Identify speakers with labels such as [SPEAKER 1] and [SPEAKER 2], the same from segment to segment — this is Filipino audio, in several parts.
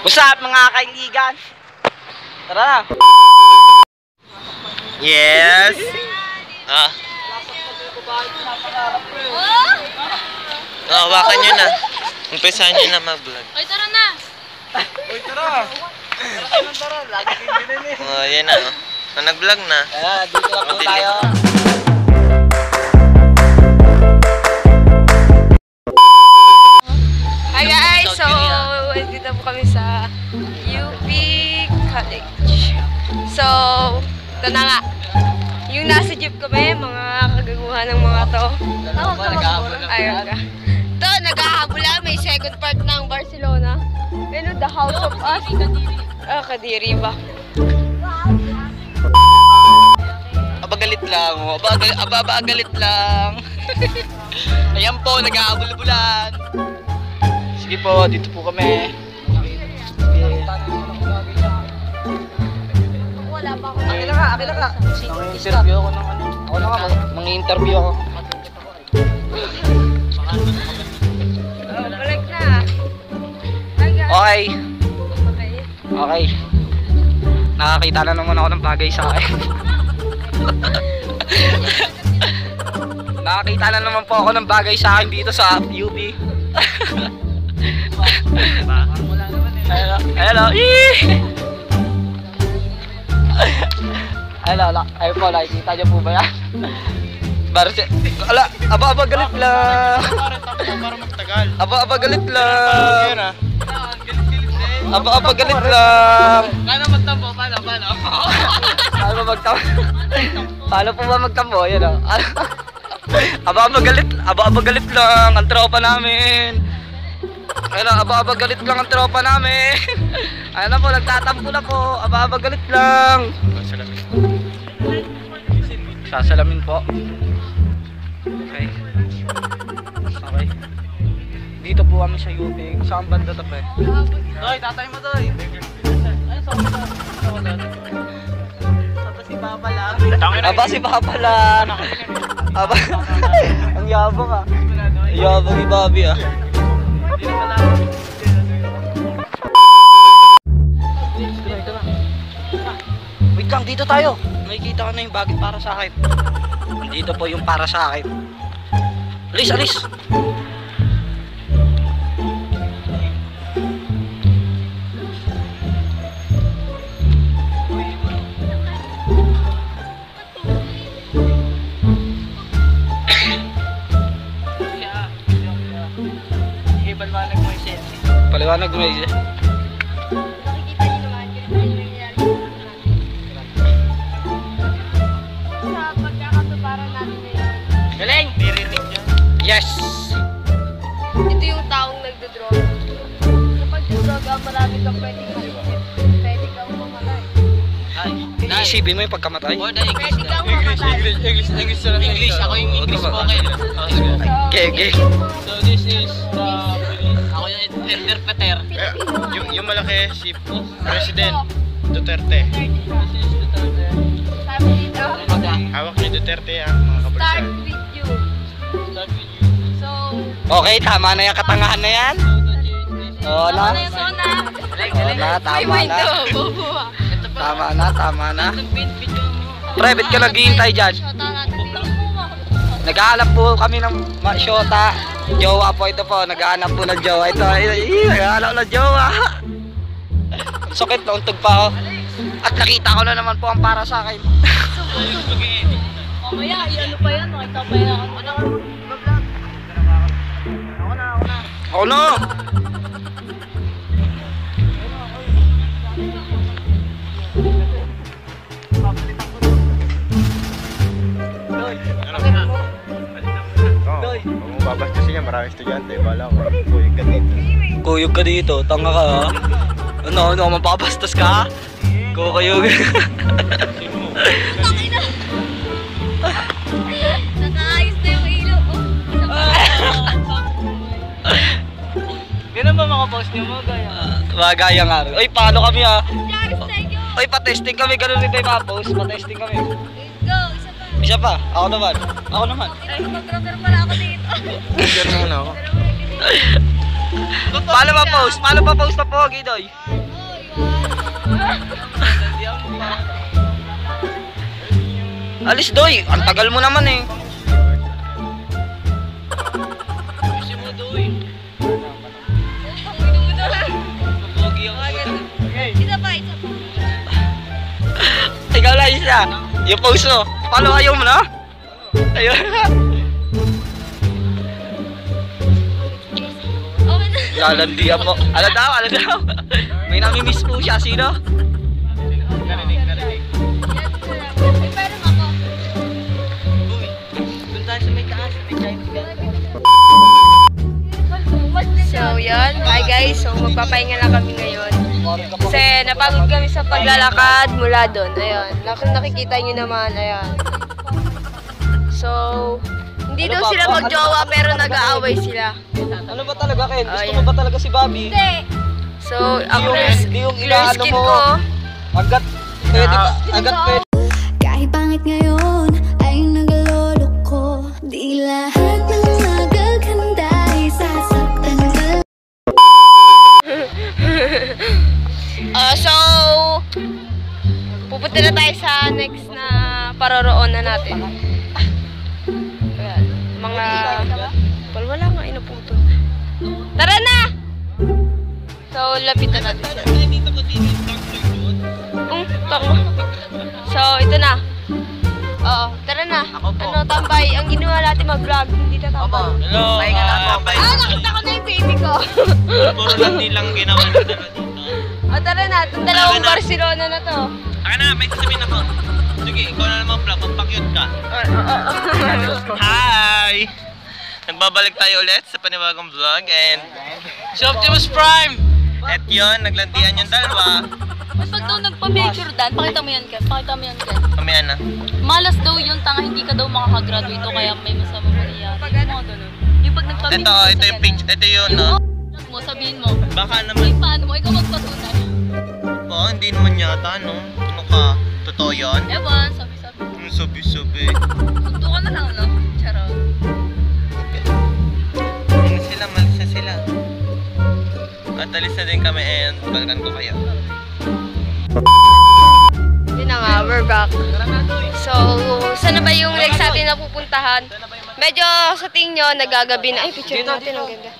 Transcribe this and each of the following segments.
[SPEAKER 1] What's up mga kaibigan? Tara na. Yes.
[SPEAKER 2] Hawakan nyo na. Umpisahan nyo na mag-vlog.
[SPEAKER 3] Oy, tara na.
[SPEAKER 1] Uy, tara. Tara. Lagi din eh.
[SPEAKER 2] Oh, yan na. Nag-vlog na.
[SPEAKER 1] Dito na po tayo.
[SPEAKER 3] Hi guys, so dito po kami sa UP College. So, ito na nga. Yung nasa jeep kami, mga kagaguhan ng mga to. Ayun ka. Ito, nag-ahabula. May second part ng Barcelona. Ano, The House of Us. Kadiri ba?
[SPEAKER 1] Abagalit lang. Abagalit lang. Ayan po, nag-aabul-bulan. Sige po, dito po kami.
[SPEAKER 3] Wala pa ako.
[SPEAKER 1] Akin na ka. Mang-interview ako ng ano. Ako na nga, mang-interview ako.
[SPEAKER 3] Balik na. Hi guys.
[SPEAKER 1] Okay.
[SPEAKER 3] Okay.
[SPEAKER 1] Okay. Nakakita na naman ako ng bagay sa akin. Nakakita na naman po ako ng bagay sa akin dito sa UP. Hello. Hello. Ayun po, nakikita niyo po ba yan? Aba, galit lang.
[SPEAKER 2] Para magtagal.
[SPEAKER 1] Aba, galit lang. Aba, galit lang.
[SPEAKER 2] Paano magtambo? Paano?
[SPEAKER 1] Paano ba magtambo? Paano po ba magtambo? Yan o. Aba, galit lang ang tropa namin. Ayun, aba, galit lang ang tropa namin. Ayun na po, nagtatampo na po. Aba, galit lang. Sasalamin po. Okay. Dito po kami sa UP. Saan banda to pa eh? Doy, tatay mo doy. Si Papa lang. Aba, si Papa lang. Aba, ang yabang ah. Yabang ni Bobby ah. Wait lang, dito tayo. Makikita ko na yung bagay para sa akin. Dito po yung para sa akin. Alis. Paliwanag mo yun.
[SPEAKER 3] Nakikita niyo naman yung nangyayari sa pagkakatuparan natin ngayon.
[SPEAKER 1] Galing! Dirinig niya. Yes!
[SPEAKER 3] Ito yung taong nagdodroga. Kapag nagdodroga, marami kang pwedeng halipin. Pwede kang mamatay.
[SPEAKER 1] Iisipin mo yung pagkamatay?
[SPEAKER 3] Pwede kang mamatay.
[SPEAKER 2] English. Ako yung English spoken.
[SPEAKER 1] Okay.
[SPEAKER 2] So this is ako yung interpreter. Yung malaki si President Duterte.
[SPEAKER 3] Sabi dito,
[SPEAKER 2] Hawak ni Duterte ang mga
[SPEAKER 3] start
[SPEAKER 2] kabarisa.
[SPEAKER 3] with you. So,
[SPEAKER 1] Okay, tama na yung katangahan na yan. Oo na.
[SPEAKER 3] ano yung sona? May
[SPEAKER 1] Tama
[SPEAKER 3] mind
[SPEAKER 1] na.
[SPEAKER 3] to, bobo ah.
[SPEAKER 1] Tama na. Pre, ba't ka naghihintay dyan?
[SPEAKER 3] Shota natin dito.
[SPEAKER 1] Naghahanap po kami ng shota. Jowa po ito po. Naghahanap po ng jowa. Ito, naghahanap ng jowa. Sakit, nauntog pa ako. At nakita ko na naman po ang para sa akin.
[SPEAKER 3] Mamaya, ano pa yan? Makita pa yan ako.
[SPEAKER 1] Ako na.
[SPEAKER 2] Kung babastusin niya, maraming estudyante. Bala ko, kuyog ka dito.
[SPEAKER 1] Kuyog ka dito. Tanga ka ha. Ano, mapapastas ka? Kuyog.
[SPEAKER 3] Nakaayos na yung ilaw.
[SPEAKER 1] Ganun ba mga boss niyo mo? Magaya nga rin. Uy, paano kami ha?
[SPEAKER 3] Charis, thank you.
[SPEAKER 1] Uy, pa-testing kami. Ganun rin tayo pa-post. Pa-testing kami.
[SPEAKER 3] Go, isa pa.
[SPEAKER 1] Isa pa. Ako naman.
[SPEAKER 3] Ay, mag-rapper pala ako dito.
[SPEAKER 2] Diyan muna ako.
[SPEAKER 1] Totoo Paano pa post? Paano pa post na pogi, Doy? Alis, Doy. Ang tagal mo naman eh. Gusto mo, Doy. Pogi ako.
[SPEAKER 3] Isa pa.
[SPEAKER 1] Ikaw lang isa. Yung post mo. Paano ayaw mo na? Ayun.
[SPEAKER 3] Okay na.
[SPEAKER 1] Lalandian mo. Ano daw? May nami-miss po siya. Sino?
[SPEAKER 3] Pero ako.
[SPEAKER 1] Doon tayo sa may taas. May Chinese
[SPEAKER 3] So, yun. Hi guys. So, magpapahinga lang kami ngayon. Kasi napagod kami sa paglalakad mula doon. Ayun. Nakikita nyo naman. Ayun. So, hindi daw sila magjowa pero nag-aaway sila.
[SPEAKER 1] Ano ba talaga, Ken? Gusto
[SPEAKER 3] Ayan.
[SPEAKER 1] mo ba talaga si Bobby?
[SPEAKER 3] Hindi. So, ang
[SPEAKER 1] Hindi yung
[SPEAKER 3] clear
[SPEAKER 1] inaano
[SPEAKER 3] skin
[SPEAKER 1] mo.
[SPEAKER 3] ko.
[SPEAKER 1] Agad pwede ba? Agad pwede.
[SPEAKER 4] Kahit pangit ngayon ay nagalolo ko. Di lahat ng magaganda ay sasaktan ka.
[SPEAKER 3] So, pupunta na tayo sa next na paroroonan natin. Ayan, mga... Wala nga, inuputol. Tara na! So, lapitan natin siya. Tango. So, ito na. Oo, tara na. Ano, tambay. Ang ginawa natin mag-vlog, hindi na tambay.
[SPEAKER 2] Hello.
[SPEAKER 3] Nakita ko na yung baby ko.
[SPEAKER 2] Puro landi lang ginawa na dalawa dito.
[SPEAKER 3] O, tara na. Itong dalawang Barcelona na to.
[SPEAKER 2] Aka na, may sasabihin ako. Sige, ikaw na naman vlog, magpakyut ka. Hi! Nagbabalik tayo ulit sa panibagong vlog and si Optimus Prime! At yun, naglandian yung dalawa.
[SPEAKER 5] Mas pag daw nagpa-major Dan, pakita mo yan, Ken. Pakita mo yan, Ken.
[SPEAKER 2] Mamaya na.
[SPEAKER 5] Malas daw yun, tanga, hindi ka daw makakagraduate o kaya may masama mangyayari. Yung mga ganun. Yung pag nagpa-major
[SPEAKER 2] Ito yung picture, ito yun, no?
[SPEAKER 5] mo, sabihin mo.
[SPEAKER 2] Baka
[SPEAKER 5] Ay,
[SPEAKER 2] naman,
[SPEAKER 5] paano mo? Ikaw magpatunay.
[SPEAKER 2] hindi naman yata, no? Ano ka? Totoo yun?
[SPEAKER 5] Ewan, sabi-sabi.
[SPEAKER 2] Sabi-sabi.
[SPEAKER 5] Sunto ka na lang, no? Charot.
[SPEAKER 2] Malis na sila. At alis na din kami and balikan ko kayo.
[SPEAKER 3] Yun na nga, we're back. So, saan na ba yung next natin na pupuntahan? Medyo sa tingin nyo, nagagabi na. Ay, picture natin, ang ganda.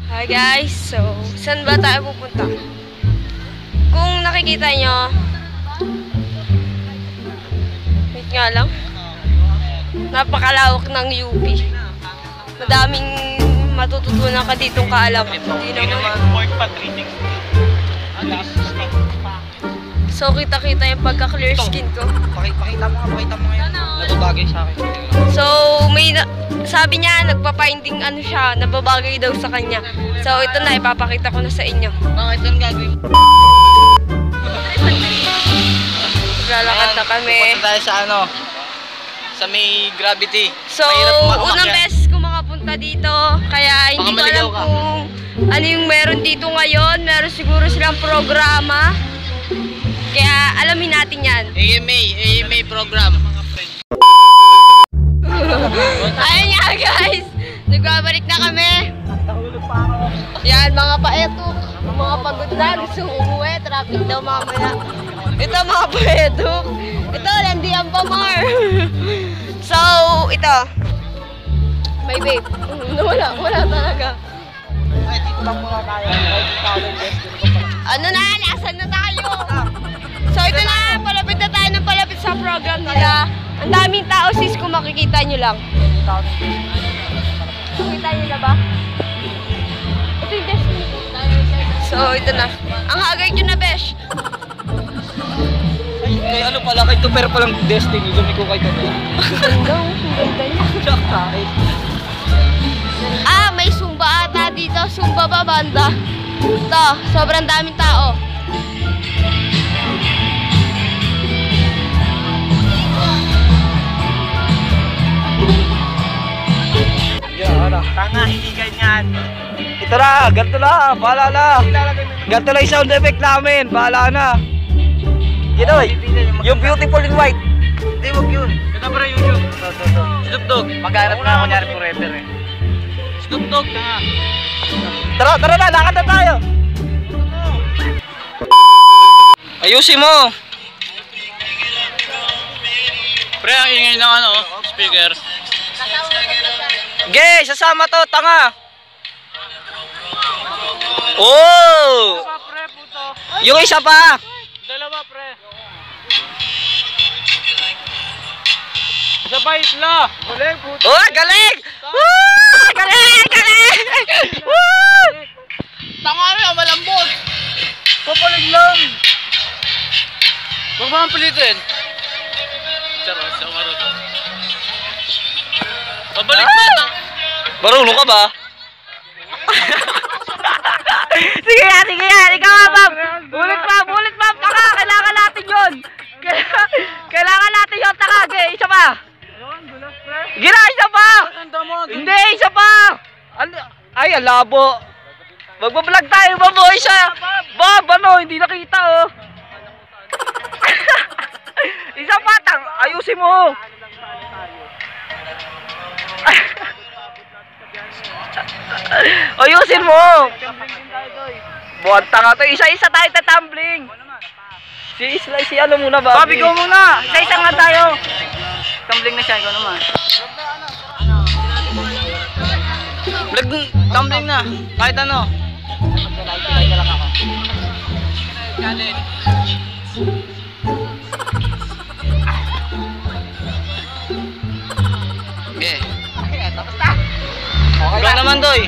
[SPEAKER 3] Hi guys, so, saan ba tayo pupunta? Kung nakikita nyo, wait nga lang, napakalawak ng UP. Madaming matututunan ka ditong kaalaman. Hindi naman.
[SPEAKER 2] Pork pat reading.
[SPEAKER 3] So, kita-kita yung pagka-clear skin ko.
[SPEAKER 1] Pakita mo ngayon. Nababagay sa akin.
[SPEAKER 3] So, sabi niya, nagpa-finding ano siya, nababagay daw sa kanya. So, ito na, ipapakita ko na sa inyo.
[SPEAKER 1] Bakit saan gagawin?
[SPEAKER 3] Lalakad na kami.
[SPEAKER 1] Pupunta tayo sa ano? Sa may gravity.
[SPEAKER 3] So,
[SPEAKER 1] Mahirap
[SPEAKER 3] unang
[SPEAKER 1] umakyat.
[SPEAKER 3] beses ko makapunta dito, kaya hindi ko alam
[SPEAKER 1] maligaw ka.
[SPEAKER 3] kung ano yung meron dito ngayon. Meron siguro silang programa. Kaya alamin natin yan.
[SPEAKER 1] AMA program.
[SPEAKER 3] Ayun nga guys, nagbabalik na kami. Yan, mga paetok, mga pagod na, gusto umuwi, traffic daw mamaya. Ito mga paetok, ito, landian pa Mar. So, ito, may babe. Wala talaga. Ano na, nasan na tayo? So, ito na, palapit na tayo ng palapit sa program nila. Ang daming tao sis, kung makikita nyo lang. Makikita nyo na ba? Ito yung destiny. So, ito na. Ang hagay nyo na, besh.
[SPEAKER 1] Kay ano pala, kay Tuper palang destiny. Lumiko kay Tuper.
[SPEAKER 3] May Zumba ata dito. Zumba ba, banda? Ito, sobrang daming tao.
[SPEAKER 2] Tanga, hindi ganyan.
[SPEAKER 1] Ito na, ganito na, bahala na. Ganito na yung sound effect namin, bahala na. Yun o, yung beautiful in white. Hindi, wag yun.
[SPEAKER 2] Ito para yun.
[SPEAKER 1] Ito. Dugdug.
[SPEAKER 2] Maghanap na ako nyari forever eh. Tugtog na.
[SPEAKER 1] Tara na, lakad na tayo. Ayusin mo.
[SPEAKER 2] Pre, ang ingay ng ano, speaker.
[SPEAKER 1] Ge, sasama to, tanga. Oh! Yung isa pa.
[SPEAKER 2] Dalawa, pre. Sabay isla. Galing, puto.
[SPEAKER 1] Oh, galing! Woo! Galing! Woo!
[SPEAKER 2] Tanga na, malambot. Papalig lang. Huwag mo ang pilitin. Charot, siya marunong. Pabalik pa.
[SPEAKER 1] Marunong ka ba? Sige yan. Ikaw nga, Bob. Bulit, Bob. Taka, kailangan natin yun. Kailangan natin yun, taka. Ge, isa pa. Gira, isa pa. Hindi, isa pa. Ay, alabo. Magbablog tayo, Bob. Bob, ano, hindi nakita, oh. Isa pa, ayusin mo. Ayusin mo. Buwan tanga to. Isa-isa tayo tumbling. Si ano muna ba? Bobby, go muna. Isa-isa nga tayo. Tumbling na siya, ikaw naman. Vlog, tumbling na. Kahit ano. Galit. Okay. Tapos na. Okay na naman, Doy.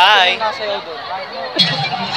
[SPEAKER 2] Bye!
[SPEAKER 1] Nasayaw doon.